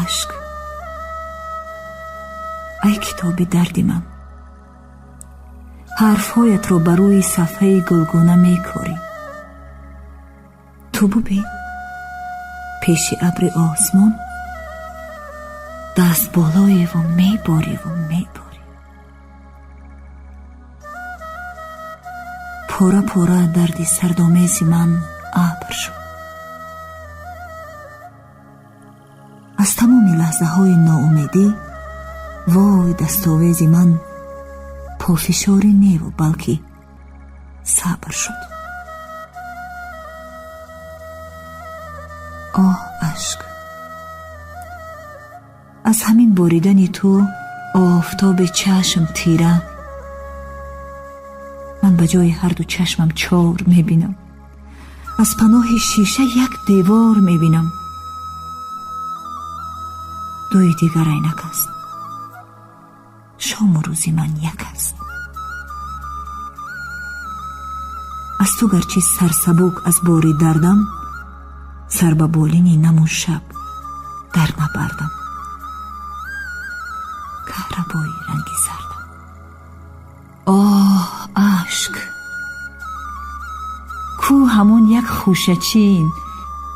اشک، ای کتاب درد من، حرفهایت رو بر روی صفحه گلگونه میکاری. تو ببین پیش ابر آسمان دست بالای و میباری و میباری. پورا پورا دردی سردآمیز من ابر شد. از تمام لحظه های ناامیدی وای دستاویز من پافشاری نی و بلکه صبر شد. آه اشک، از همین باریدن تو آفتاب چشم تیره، من به جای هر دو چشمم چار میبینم. از پناه شیشه یک دیوار میبینم. دوی دیگر عینک است، شام و روزی من یک است. از تو گرچه سرسبک از باری دردم، سر به بالینی نمون شب در نبردم. کهربای رنگی زردم. آه اشک، کو همون یک خوشچین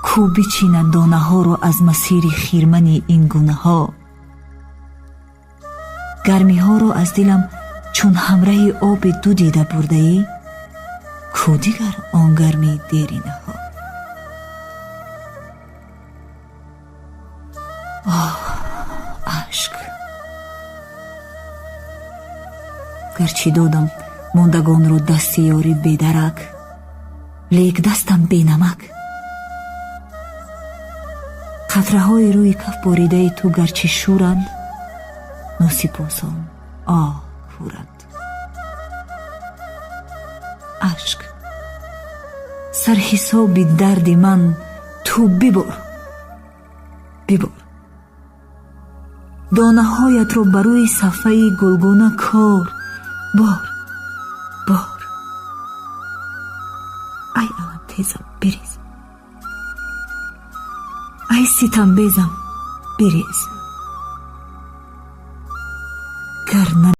کو بچیند دانه ها رو از مسیر خیرمنی این گونه ها. گرمی ها رو از دلم چون همراه آب دو دیده برده ای، کو دیگر آن گرمی دیرینه ها. آه اشک، گرچه دادم موندگان رو دستی یاری بیدرک، لیک دستم بی نمک. قطره های روی کف باریده تو گرچه شورند، ناسپاسان آه کورند. اشک، سر حساب درد من تو ببر ببر. دانه هایت رو بروی صفحه گلگونه کار بار بار. ای علم تیزم بریز، ای ستم بیزم بریز. گر